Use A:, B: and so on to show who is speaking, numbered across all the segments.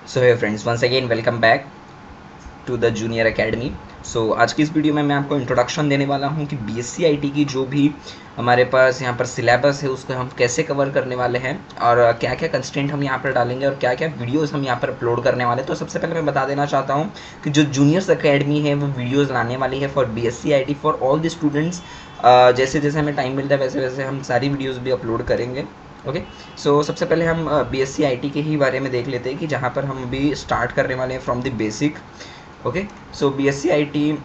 A: So hey friends, once again welcome back to the junior academy. So आज की इस video में मैं आपको इंट्रोडक्शन देने वाला हूं कि बीएससी आईटी की जो भी हमारे पास यहाँ पर सिलेबस है उसको हम कैसे कवर करने वाले हैं और क्या क्या कंस्टेंट हम यहाँ पर डालेंगे और क्या क्या वीडियोस हम यहाँ पर अपलोड करने वाले हैं। तो सबसे पहले मैं बता देना चाहता हूँ कि जो जूनियर्स एकेडमी है वो वीडियोज़ लाने वाली है for BSc IT for all the students. जैसे जैसे हमें टाइम मिलता है वैसे वैसे हम सारी वीडियोज़ भी अपलोड करेंगे। ओके, सो सबसे पहले हम बीएससी आईटी के ही बारे में देख लेते हैं कि जहाँ पर हम अभी स्टार्ट करने वाले हैं from the basic. Okay, so BSc IT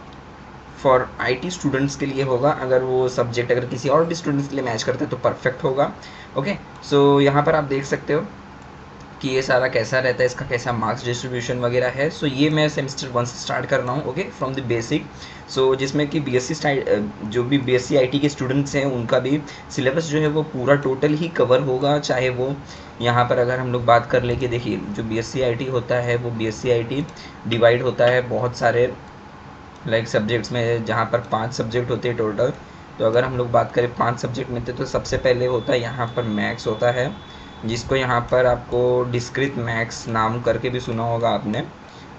A: for IT students के लिए होगा। अगर वो सब्जेक्ट अगर किसी और भी स्टूडेंट्स के लिए मैच करता है तो परफेक्ट होगा। ओके, सो यहाँ पर आप देख सकते हो कि ये सारा कैसा रहता है, इसका कैसा मार्क्स डिस्ट्रीब्यूशन वगैरह है। सो ये मैं सेमेस्टर 1 से स्टार्ट कर रहा हूँ। Okay, from the basic. So जिसमें कि बीएससी जो भी बीएससी आईटी के स्टूडेंट्स हैं उनका भी सिलेबस जो है वो पूरा टोटल ही कवर होगा। चाहे वो यहाँ पर अगर हम लोग बात कर ले कि देखिए जो बीएससी आईटी होता है वो बीएससी आईटी डिवाइड होता है बहुत सारे सब्जेक्ट्स में, जहाँ पर 5 सब्जेक्ट होते हैं टोटल। तो अगर हम लोग बात करें 5 सब्जेक्ट में तो सबसे पहले होता है यहाँ पर मैथ्स होता है, जिसको यहाँ पर आपको डिस्क्रीट मैथ्स नाम करके भी सुना होगा आपने।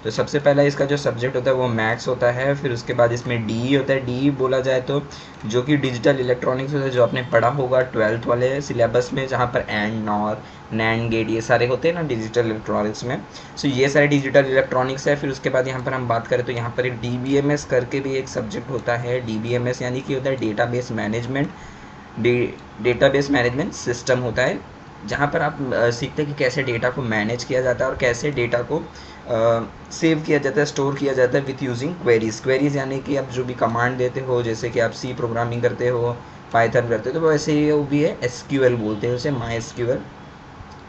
A: तो सबसे पहला इसका जो सब्जेक्ट होता है वो मैथ्स होता है। फिर उसके बाद इसमें डी होता है। डी बोला जाए तो जो कि डिजिटल इलेक्ट्रॉनिक्स होता है, जो आपने पढ़ा होगा 12th वाले सिलेबस में, जहाँ पर एंड नॉर नैंड गेट ये सारे होते हैं ना डिजिटल इलेक्ट्रॉनिक्स में। सो ये सारे डिजिटल इलेक्ट्रॉनिक्स है। फिर उसके बाद यहाँ पर हम बात करें तो यहाँ पर एक DBMS करके भी एक सब्जेक्ट होता है। DBMS यानी कि होता है database management, database management system होता है, जहाँ पर आप सीखते हैं कि कैसे डेटा को मैनेज किया जाता है और कैसे डेटा को सेव किया जाता है, स्टोर किया जाता है विथ यूजिंग क्वेरीज यानी कि आप जो भी कमांड देते हो, जैसे कि आप सी प्रोग्रामिंग करते हो, पाइथन करते हो, तो वैसे ही वो भी है SQL बोलते हैं उसे, माई SQL।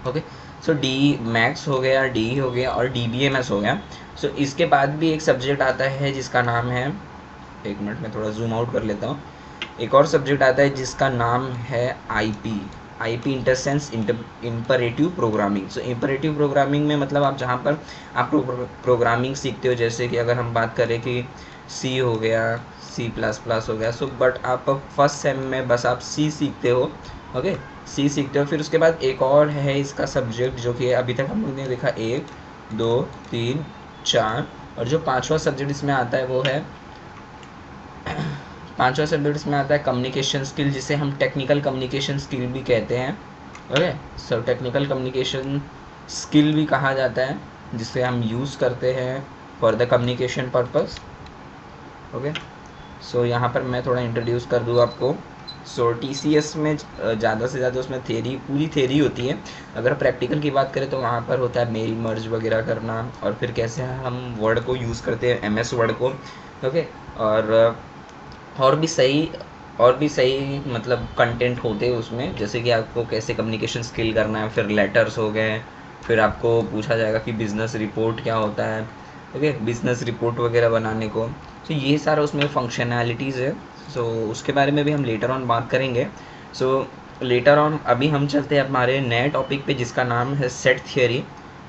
A: ओके, सो डी मैक्स हो गया, डी हो गया और DBMS हो गया। सो इसके बाद भी एक सब्जेक्ट आता है जिसका नाम है, एक मिनट में थोड़ा जूम आउट कर लेता हूँ। एक और सब्जेक्ट आता है जिसका नाम है IP इंटरसेंस इंपरेटिव प्रोग्रामिंग। सो इंपरेटिव प्रोग्रामिंग में मतलब आप जहाँ पर आप प्रोग्रामिंग सीखते हो, जैसे कि अगर हम बात करें कि C हो गया, C++ हो गया। सो बट आप फर्स्ट सेम में बस आप C सीखते हो। ओके, C सीखते हो। फिर उसके बाद एक और है इसका सब्जेक्ट जो कि अभी तक हम लोग ने देखा 1 2 3 4, और जो पांचवा सब्जेक्ट इसमें आता है वो है पांचवा सब्जेक्ट इसमें आता है कम्युनिकेशन स्किल, जिसे हम टेक्निकल कम्युनिकेशन स्किल भी कहते हैं। Okay, so technical communication skill भी कहा जाता है, जिसे हम यूज़ करते हैं for the communication purpose. Okay, so यहाँ पर मैं थोड़ा इंट्रोड्यूस कर दूँ आपको। सो TCS में ज़्यादा से ज़्यादा उसमें पूरी थेरी होती है। अगर प्रैक्टिकल की बात करें तो वहाँ पर होता है मेल मर्ज वगैरह करना, और फिर कैसे हम वर्ड को यूज़ करते हैं, MS वर्ड को। ओके, और भी सही मतलब कंटेंट होते हैं उसमें, जैसे कि आपको कैसे कम्युनिकेशन स्किल करना है। फिर लेटर्स हो गए, फिर आपको पूछा जाएगा कि बिज़नेस रिपोर्ट क्या होता है। ओके, बिज़नेस रिपोर्ट वगैरह बनाने को। तो ये सारा उसमें फंक्शनैलिटीज़ है। सो उसके बारे में भी हम लेटर ऑन बात करेंगे। सो लेटर ऑन अभी हम चलते हैं हमारे नए टॉपिक पे, जिसका नाम है सेट थियोरी।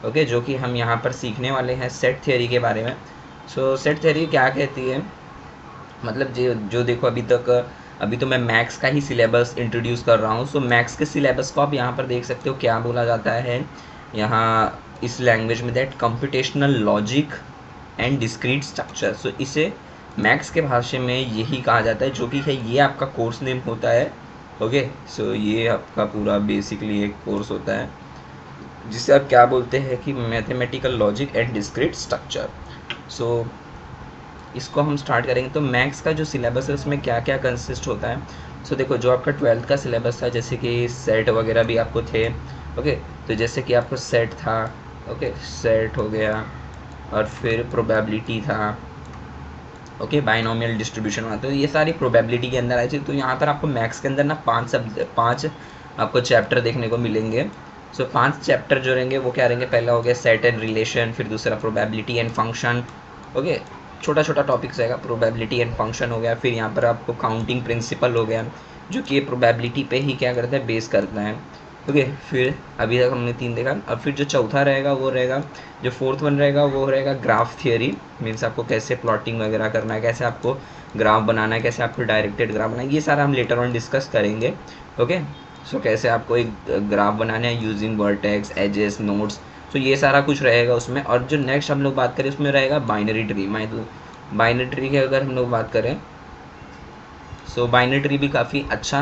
A: ओके, जो कि हम यहाँ पर सीखने वाले हैं सेट थियोरी के बारे में। सो सेट थियोरी क्या कहती है, मतलब जो जो देखो अभी तो मैं मैथ्स का ही सिलेबस इंट्रोड्यूस कर रहा हूँ। सो मैथ्स के सिलेबस को आप यहाँ पर देख सकते हो क्या बोला जाता है यहाँ इस लैंग्वेज में, that computational logic and discrete structure. So इसे मैथ्स के भाषा में यही कहा जाता है, जो कि है ये आपका कोर्स नेम होता है। ओके, सो ये आपका पूरा बेसिकली एक कोर्स होता है जिसे आप क्या बोलते हैं कि mathematical logic and discrete structure. So इसको हम स्टार्ट करेंगे। तो मैथ्स का जो सिलेबस है उसमें क्या क्या कंसिस्ट होता है। सो देखो, जो आपका 12th का सिलेबस था, जैसे कि सेट वगैरह भी आपको थे। ओके, तो जैसे कि आपको सेट था, ओके सेट हो गया, और फिर प्रोबेबिलिटी था। ओके, बाइनोमियल डिस्ट्रीब्यूशन हुआ, तो ये सारी प्रोबेबिलिटी के अंदर आई थी। तो यहाँ पर आपको मैथ्स के अंदर ना पाँच आपको चैप्टर देखने को मिलेंगे। सो 5 चैप्टर जो रहेंगे वो क्या रहेंगे, पहला हो गया सेट एंड रिलेशन, फिर दूसरा प्रोबेबिलिटी एंड फंक्शन। ओके, छोटा छोटा टॉपिक्स रहेगा, प्रोबेबिलिटी एंड फंक्शन हो गया। फिर यहाँ पर आपको काउंटिंग प्रिंसिपल हो गया, जो कि ये प्रोबेबिलिटी पे ही क्या करता है, बेस करता है। ओके, फिर अभी तक हमने 3 देखा। अब फिर जो चौथा रहेगा वो रहेगा, जो फोर्थ वन रहेगा वो रहेगा ग्राफ थियोरी। मीन्स आपको कैसे प्लॉटिंग वगैरह करना है, कैसे आपको ग्राफ बनाना है, कैसे आपको डायरेक्टेड ग्राफ बनाना है, ये सारा हम लेटर ऑन डिस्कस करेंगे। ओके, सो कैसे आपको एक ग्राफ बनाना है यूजिंग वर्टेक्स, एजेस, नोड्स। तो ये सारा कुछ रहेगा उसमें। और जो नेक्स्ट हम लोग बात करें उसमें रहेगा बाइनरी ट्री। बाइनरी ट्री की अगर हम लोग बात करें, सो बाइनरी ट्री भी काफ़ी अच्छा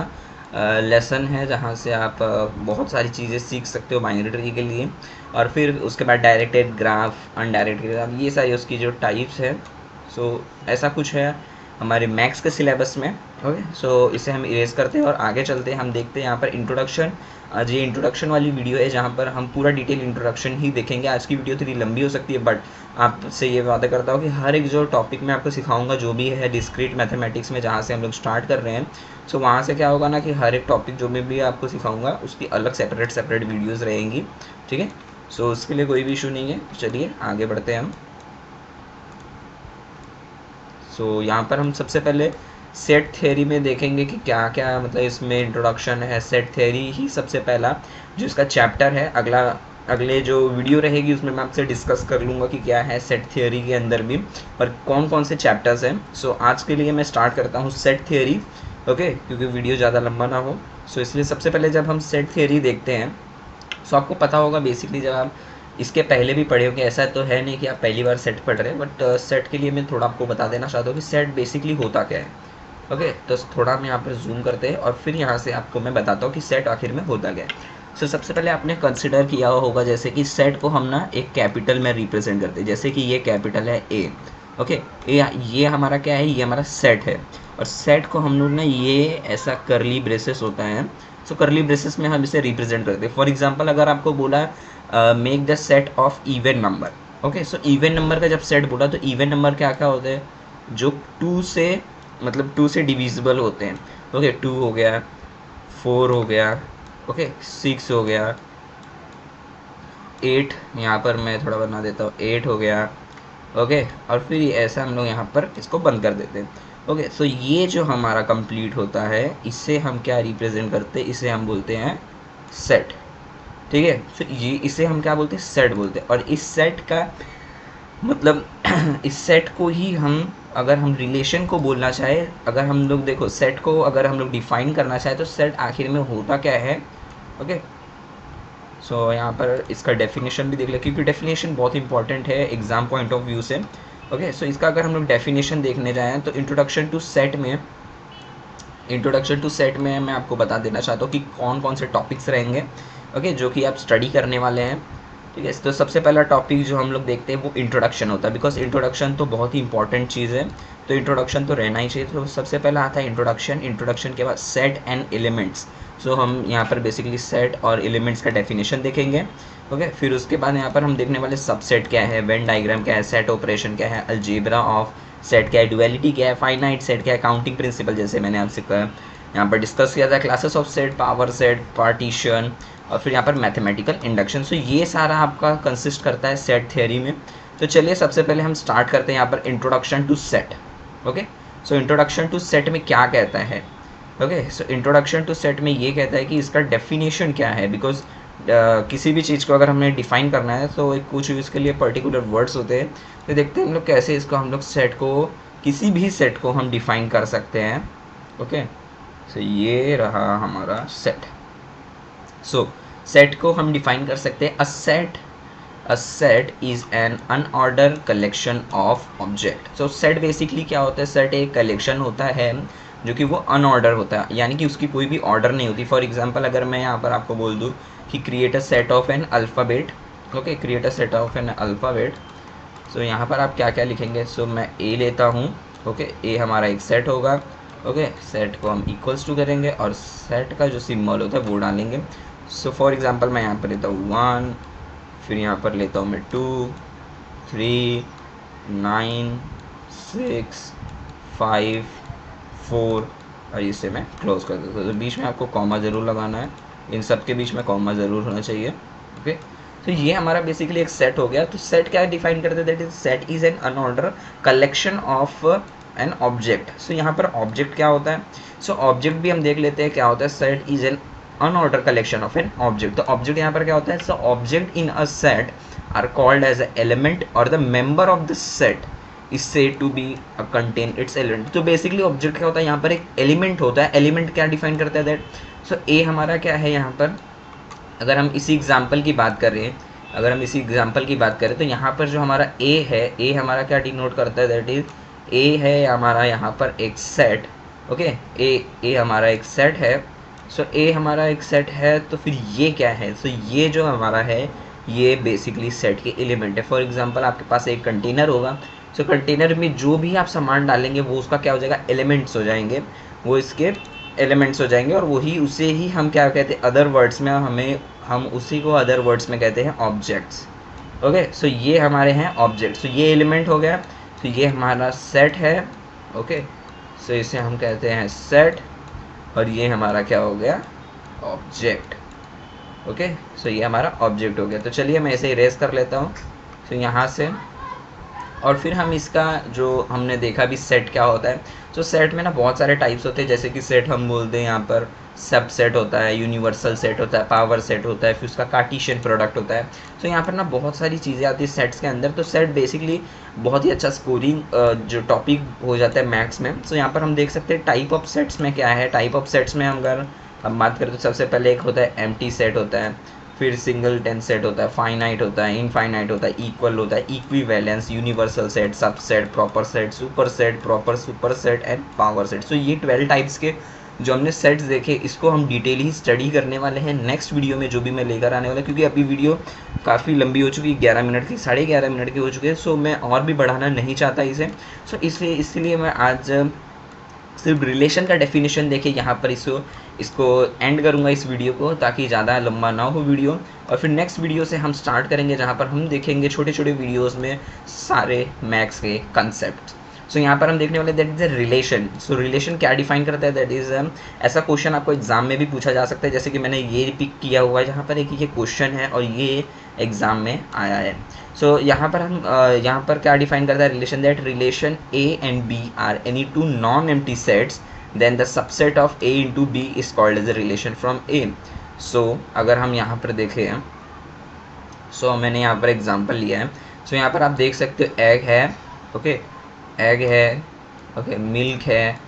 A: लेसन है, जहाँ से आप बहुत सारी चीज़ें सीख सकते हो बाइनरी ट्री के लिए। और फिर उसके बाद डायरेक्टेड ग्राफ, अनडायरेक्टेड ग्राफ, ये सारी उसकी जो टाइप्स है, सो ऐसा कुछ है हमारे मैथ्स के सिलेबस में। ओके, सो इसे हम इरेज करते हैं और आगे चलते हैं। हम देखते हैं यहाँ पर इंट्रोडक्शन। आज ये इंट्रोडक्शन वाली वीडियो है जहाँ पर हम पूरा डिटेल इंट्रोडक्शन ही देखेंगे। आज की वीडियो थोड़ी लंबी हो सकती है, बट आपसे ये वादा करता हूँ कि हर एक जो टॉपिक मैं आपको सिखाऊंगा, जो भी है डिस्क्रीट मैथमेटिक्स में जहाँ से हम लोग स्टार्ट कर रहे हैं, सो वहाँ से क्या होगा ना कि हर एक टॉपिक जो मैं भी आपको सिखाऊंगा उसकी अलग सेपरेट वीडियोज़ रहेंगी। ठीक है, सो उसके लिए कोई भी इशू नहीं है। चलिए आगे बढ़ते हैं हम। सो यहाँ पर हम सबसे पहले सेट थ्योरी में देखेंगे कि क्या क्या मतलब इसमें इंट्रोडक्शन है। सेट थ्योरी ही सबसे पहला जो इसका चैप्टर है। अगले जो वीडियो रहेगी उसमें मैं आपसे डिस्कस कर लूँगा कि क्या है सेट थ्योरी के अंदर भी और कौन कौन से चैप्टर्स हैं। सो आज के लिए मैं स्टार्ट करता हूँ सेट थ्योरी। ओके, क्योंकि वीडियो ज़्यादा लंबा ना हो, सो इसलिए सबसे पहले जब हम सेट थ्योरी देखते हैं, सो आपको पता होगा बेसिकली, जब आप इसके पहले भी पढ़े होंगे, ऐसा तो है नहीं कि आप पहली बार सेट पढ़ रहे हैं, बट सेट के लिए मैं थोड़ा आपको बता देना चाहता हूँ कि सेट बेसिकली होता क्या है। ओके, तो थोड़ा हम यहाँ पर जूम करते हैं और फिर यहाँ से आपको मैं बताता हूँ कि सेट आखिर में होता क्या है। सो सबसे पहले आपने कंसिडर किया होगा जैसे कि सेट को हम ना एक कैपिटल में रिप्रेजेंट करते हैं, जैसे कि ये कैपिटल है ए। ओके, ये हमारा क्या है, ये हमारा सेट है। और सेट को हम लोग ना ये ऐसा करली ब्रेसेस होता है, सो करली ब्रेसेस में हम इसे रिप्रेजेंट करते हैं। फॉर एग्जांपल अगर आपको बोला make the set of even number. Okay, so even number का जब सेट बोला तो इवन नंबर क्या क्या होते हैं, जो 2 से मतलब 2 से डिविजिबल होते हैं। ओके, 2 हो गया, 4 हो गया, ओके 6 हो गया, 8 यहाँ पर मैं थोड़ा बना देता हूँ, 8 हो गया। ओके, और फिर ऐसा हम लोग यहाँ पर इसको बंद कर देते हैं। ओके, सो ये जो हमारा कंप्लीट होता है इससे हम क्या रिप्रेजेंट करते हैं, इसे हम बोलते हैं सेट। ठीक है, तो ये इसे हम क्या बोलते हैं, सेट बोलते हैं। और इस सेट का मतलब इस सेट को ही हम अगर हम रिलेशन को बोलना चाहे, अगर हम लोग देखो सेट को अगर हम लोग डिफाइन करना चाहे तो सेट आखिर में होता क्या है। ओके, सो यहाँ पर इसका डेफिनेशन भी देख ले, क्योंकि डेफिनेशन बहुत इंपॉर्टेंट है एग्जाम पॉइंट ऑफ व्यू से। ओके, सो इसका अगर हम लोग डेफिनेशन देखने जाएँ तो इंट्रोडक्शन टू सेट में मैं आपको बता देना चाहता हूँ कि कौन कौन से टॉपिक्स रहेंगे। ओके, जो कि आप स्टडी करने वाले हैं। ठीक है, तो सबसे पहला टॉपिक जो हम लोग देखते हैं वो इंट्रोडक्शन होता है, बिकॉज इंट्रोडक्शन तो बहुत ही इंपॉर्टेंट चीज़ है, तो इंट्रोडक्शन तो रहना ही चाहिए। तो सबसे पहला आता है इंट्रोडक्शन के बाद सेट एंड एलिमेंट्स। सो हम यहाँ पर बेसिकली सेट और एलिमेंट्स का डेफिनेशन देखेंगे। ओके, फिर उसके बाद यहाँ पर हम देखने वाले सबसेट क्या है, वेन डायग्राम क्या है, सेट ऑपरेशन क्या है, अलजेब्रा ऑफ सेट क्या है, डुअलिटी क्या है, फाइनाइट सेट क्या है, काउंटिंग प्रिंसिपल जैसे मैंने आपसे यहाँ पर डिस्कस किया था, classes of set, power set, partition, और फिर यहाँ पर मैथमेटिकल इंडक्शन। सो ये सारा आपका कंसिस्ट करता है सेट थ्योरी में। तो चलिए सबसे पहले हम स्टार्ट करते हैं यहाँ पर introduction to set. Okay, so introduction to set में क्या कहता है। Okay, so introduction to set में ये कहता है कि इसका डेफिनेशन क्या है, बिकॉज किसी भी चीज़ को अगर हमें डिफाइन करना है तो एक कुछ इसके लिए पर्टिकुलर वर्ड्स होते हैं। तो देखते हैं हम लोग कैसे इसको हम लोग सेट को, किसी भी सेट को हम डिफाइन कर सकते हैं। ओके, सो ये रहा हमारा सेट। सो सेट को हम डिफाइन कर सकते हैं, a set is an unorder collection of object. So set basically क्या होता है, सेट एक कलेक्शन होता है जो कि वो अनऑर्डर होता है, यानी कि उसकी कोई भी ऑर्डर नहीं होती। फॉर एग्जांपल अगर मैं यहाँ पर आपको बोल दूँ कि create a set of an alphabet. Okay, create a set of an alphabet. So यहाँ पर आप क्या क्या लिखेंगे, सो मैं ए लेता हूँ। ओके, ए हमारा एक सेट होगा। ओके, सेट को हम इक्वल्स टू करेंगे और सेट का जो सिंबल होता है वो डालेंगे। सो फॉर एग्जांपल मैं यहाँ पर लेता हूँ 1, फिर यहाँ पर लेता हूँ मैं 2, 3, 9, 6, 5, 4 और इसे मैं क्लोज कर देता हूँ। तो बीच में आपको कॉमा ज़रूर लगाना है, इन सब के बीच में कॉमा ज़रूर होना चाहिए। ओके, तो ये हमारा बेसिकली एक सेट हो गया। तो सेट क्या डिफाइन करते हैं, that is set is an unorder collection of an object. So यहाँ पर ऑब्जेक्ट क्या होता है, सो ऑब्जेक्ट भी हम देख लेते हैं क्या होता है। Set is an unorder collection of an object. तो ऑब्जेक्ट यहाँ पर क्या होता है, so object in a set are called as a element और the member of the set is said to be contain its element. तो basically object क्या होता है, यहाँ पर एक एलिमेंट होता है। एलिमेंट क्या डिफाइन करता है, दैट सो ए हमारा क्या है यहाँ पर, अगर हम इसी एग्जाम्पल की बात कर रहे हैं अगर हम इसी एग्जांपल की बात करें तो यहाँ पर जो हमारा ए है, ए हमारा क्या डिनोट करता है, दैट इज ए है हमारा यहाँ पर एक सेट। ओके, ए हमारा एक सेट है। सो ए हमारा एक सेट है, तो फिर ये क्या है, सो ये जो हमारा है ये बेसिकली सेट के एलिमेंट है। फॉर एग्जांपल आपके पास एक कंटेनर होगा, सो कंटेनर में जो भी आप सामान डालेंगे वो उसका क्या हो जाएगा, एलिमेंट्स हो जाएंगे, वो इसके एलिमेंट्स हो जाएंगे, और वही उसे ही हम क्या कहते हैं अदर वर्ड्स में, हम उसी को अदर वर्ड्स में कहते हैं ऑब्जेक्ट्स। ओके, सो ये हमारे हैं ऑब्जेक्ट, सो ये एलिमेंट हो गया, तो ये हमारा सेट है। ओके, सो इसे हम कहते हैं सेट, और ये हमारा क्या हो गया, ऑब्जेक्ट। ओके, सो ये हमारा ऑब्जेक्ट हो गया। तो चलिए मैं इसे इरेज कर लेता हूँ, तो यहाँ से, और फिर हम इसका जो हमने देखा भी सेट क्या होता है। तो सेट में ना बहुत सारे टाइप्स होते हैं, जैसे कि सेट हम बोलते हैं यहाँ पर सब सेट होता है, यूनिवर्सल सेट होता है, पावर सेट होता है, फिर उसका कार्टेशियन प्रोडक्ट होता है। तो यहाँ पर ना बहुत सारी चीज़ें आती है सेट्स के अंदर। तो सेट बेसिकली बहुत ही अच्छा स्कोरिंग जो टॉपिक हो जाता है मैथ्स में। तो यहाँ पर हम देख सकते हैं टाइप ऑफ सेट्स में क्या है। टाइप ऑफ सेट्स में हम अगर हम बात करें तो सबसे पहले एक होता है एम्प्टी सेट होता है, फिर सिंगल टेन सेट होता है, फाइनाइट होता है, इनफाइनाइट होता है, इक्वल होता है, equivalence, universal set, subset, proper set, super set, proper super set and power set. So ये 12 टाइप्स के जो हमने सेट्स देखे, इसको हम डिटेल ही स्टडी करने वाले हैं नेक्स्ट वीडियो में जो भी मैं लेकर आने वाला, क्योंकि अभी वीडियो काफ़ी लंबी हो चुकी है, 11 मिनट की, 11.5 मिनट की हो चुके हैं। सो मैं और भी बढ़ाना नहीं चाहता इसे। सो इसलिए मैं आज सिर्फ रिलेशन का डेफिनेशन देके यहाँ पर इसको एंड करूँगा इस वीडियो को, ताकि ज़्यादा लंबा ना हो वीडियो। और फिर नेक्स्ट वीडियो से हम स्टार्ट करेंगे, जहाँ पर हम देखेंगे छोटे छोटे वीडियोस में सारे मैथ्स के कंसेप्ट। सो यहाँ पर हम देखने वाले that is a relation. So relation क्या डिफाइन करता है, दैट इज ऐसा क्वेश्चन आपको एग्जाम में भी पूछा जा सकता है, जैसे कि मैंने ये पिक किया हुआ है, जहाँ पर एक ये क्वेश्चन है और ये एग्जाम में आया है। सो यहाँ पर हम यहाँ पर क्या डिफाइन करता है relation, that relation A and B are any two non empty sets, then the subset of A into B is called as a relation from A. So अगर हम यहाँ पर देखें, सो मैंने यहाँ पर एग्जाम्पल लिया है। सो यहाँ पर आप देख सकते हो एग है, ओके, एग है, ओके, मिल्क है,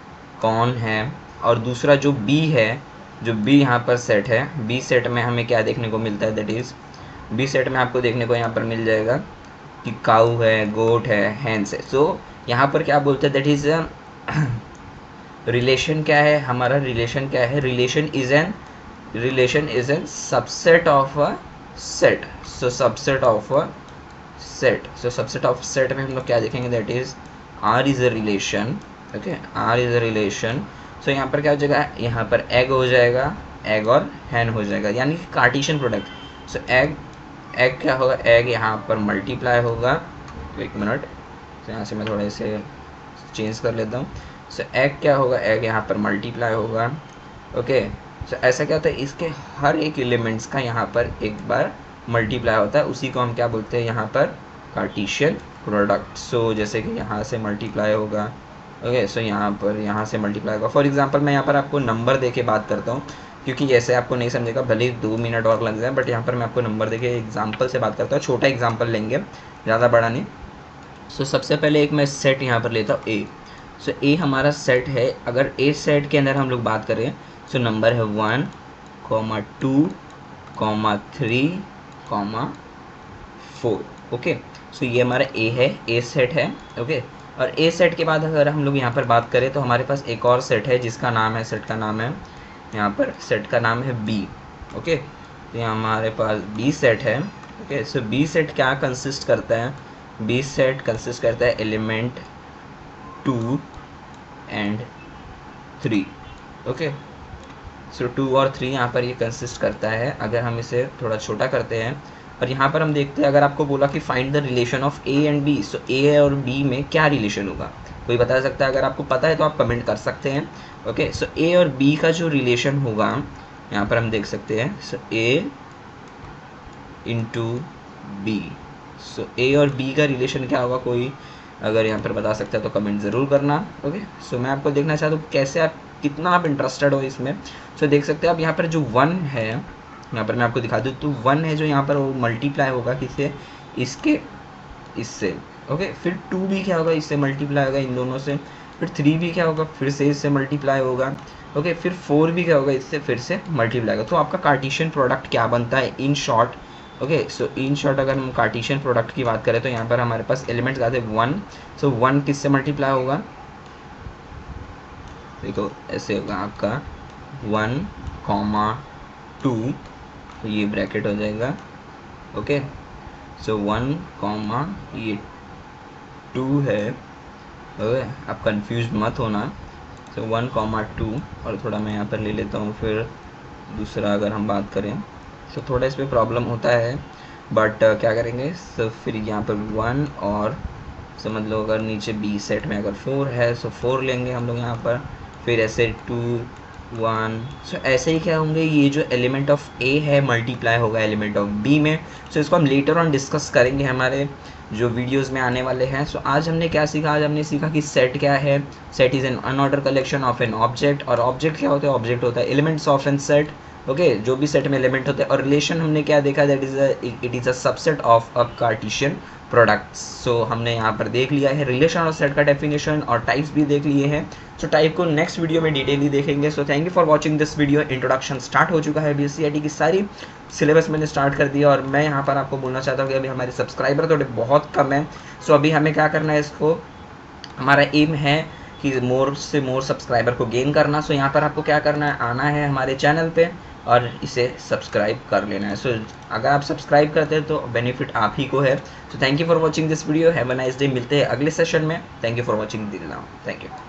A: कॉर्न है, और दूसरा जो बी है, जो बी यहाँ पर सेट है, बी सेट में हमें क्या देखने को मिलता है, दैट इज़ बी सेट में आपको देखने को यहाँ पर मिल जाएगा कि काऊ है, गोट है, हैंस है। सो यहाँ पर क्या बोलते हैं, दैट इज़ रिलेशन क्या है हमारा, रिलेशन क्या है, relation is an subset of a set. So subset of a set, so subset of set में हम लोग क्या देखेंगे, that is R is a relation. Okay, R is a relation. So यहाँ पर क्या हो जाएगा, यहाँ पर एग हो जाएगा, एग और हैन हो जाएगा, यानी कि कार्टेशियन प्रोडक्ट। सो एग क्या होगा, एग यहाँ पर मल्टीप्लाई होगा। तो एक मिनट, तो यहाँ से मैं थोड़ा इसे चेंज कर लेता हूँ। सो एग क्या होगा, एग यहाँ पर मल्टीप्लाई होगा। ओके, सो ऐसा क्या होता है, इसके हर एक एलिमेंट्स का यहाँ पर एक बार मल्टीप्लाई होता है, उसी को हम क्या बोलते हैं यहाँ पर, कार्टेशियन प्रोडक्ट। सो जैसे कि यहाँ से मल्टीप्लाई होगा, ओके, सो यहाँ से मल्टीप्लाई होगा। फॉर एग्जांपल मैं यहाँ पर आपको नंबर दे के बात करता हूँ, क्योंकि ऐसे आपको नहीं समझेगा, भले ही 2 मिनट और लग जाए, बट यहाँ पर मैं आपको नंबर दे के एग्जाम्पल से बात करता हूँ। छोटा एग्जाम्पल लेंगे, ज़्यादा बड़ा नहीं। सो सबसे पहले एक मैं सेट यहाँ पर लेता हूँ ए। सो ए हमारा सेट है। अगर ए सेट के अंदर हम लोग बात करें, सो नंबर है 1, 2, 3, 4। ओके, सो ये हमारा ए है, ए सेट है। ओके, और ए सेट के बाद अगर हम लोग यहाँ पर बात करें तो हमारे पास एक और सेट है, जिसका नाम है, सेट का नाम है, यहाँ पर सेट का नाम है बी। ओके, तो यहाँ हमारे पास बी सेट है। ओके, सो बी सेट क्या कंसिस्ट करता है, बी सेट कंसिस्ट करता है एलिमेंट 2 एंड 3। ओके, सो 2 और 3 यहाँ पर ये कंसिस्ट करता है। अगर हम इसे थोड़ा छोटा करते हैं और यहाँ पर हम देखते हैं, अगर आपको बोला कि find the relation of A and B, so A और बी में क्या रिलेशन होगा, कोई बता सकता है? अगर आपको पता है तो आप कमेंट कर सकते हैं। ओके, सो ए और बी का जो रिलेशन होगा, यहाँ पर हम देख सकते हैं, सो ए इंटू बी। सो ए और बी का रिलेशन क्या होगा, कोई अगर यहाँ पर बता सकता है तो कमेंट ज़रूर करना। ओके, सो मैं आपको देखना चाहता हूँ कैसे आप, कितना आप इंटरेस्टेड हो इसमें। सो देख सकते हैं आप यहाँ पर जो 1 है, यहाँ पर मैं आपको दिखा दूँ, तो 1 है जो यहाँ पर वो मल्टीप्लाई होगा किससे, इससे। ओके, फिर 2 भी क्या होगा, इससे मल्टीप्लाई होगा इन दोनों से। फिर 3 भी क्या होगा, फिर से इससे मल्टीप्लाई होगा। ओके, फिर 4 भी क्या होगा, इससे फिर से मल्टीप्लाई होगा। तो आपका कार्टेशियन प्रोडक्ट क्या बनता है, in short okay, so in short अगर हम कार्टेशियन प्रोडक्ट की बात करें तो यहाँ पर हमारे पास एलिमेंट्स आते हैं 1, सो 1 किससे मल्टीप्लाई होगा, देखो ऐसे होगा आपका 1, 2, तो ये ब्रैकेट हो जाएगा। ओके, सो 1, ये 2 है। ओके, आप कंफ्यूज मत होना। सो 1, 2, और थोड़ा मैं यहाँ पर ले लेता हूँ फिर दूसरा अगर हम बात करें, सो थोड़ा इसमें प्रॉब्लम होता है, बट क्या करेंगे, सो फिर यहाँ पर 1 और समझ लो अगर नीचे बी सेट में अगर 4 है सो 4 लेंगे हम लोग यहाँ पर, फिर ऐसे 2, 1, सो ऐसे ही क्या होंगे, ये जो एलिमेंट ऑफ ए है मल्टीप्लाई होगा एलिमेंट ऑफ बी में। सो इसको हम लेटर ऑन डिस्कस करेंगे हमारे जो वीडियोस में आने वाले हैं। सो आज हमने क्या सीखा, आज हमने सीखा कि सेट क्या है। Set is an unorder collection of an object, और ऑब्जेक्ट क्या होता है, ऑब्जेक्ट होता है elements of an set. Okay, जो भी सेट में एलिमेंट होते हैं, और रिलेशन हमने क्या देखा, that is it is a subset of a Cartesian products. So हमने यहाँ पर देख लिया है रिलेशन और सेट का डेफिनेशन, और टाइप्स भी देख लिए हैं। सो टाइप को नेक्स्ट वीडियो में डिटेयली देखेंगे। So thank you for watching this video. Introduction start हो चुका है, BSc की सारी सिलेबस मैंने स्टार्ट कर दिया, और मैं यहाँ पर आपको बोलना चाहता हूँ कि अभी हमारे सब्सक्राइबर थोड़े बहुत कम हैं। सो अभी हमें क्या करना है, इसको हमारा एम है कि मोर से मोर सब्सक्राइबर को गेन करना। सो यहाँ पर आपको क्या करना है, आना है हमारे चैनल पे और इसे सब्सक्राइब कर लेना है। सो अगर आप सब्सक्राइब करते हैं तो बेनिफिट आप ही को है। So thank you for watching this video, have a nice day. मिलते हैं अगले सेशन में। थैंक यू फॉर वॉचिंग दिल नाउ, थैंक यू।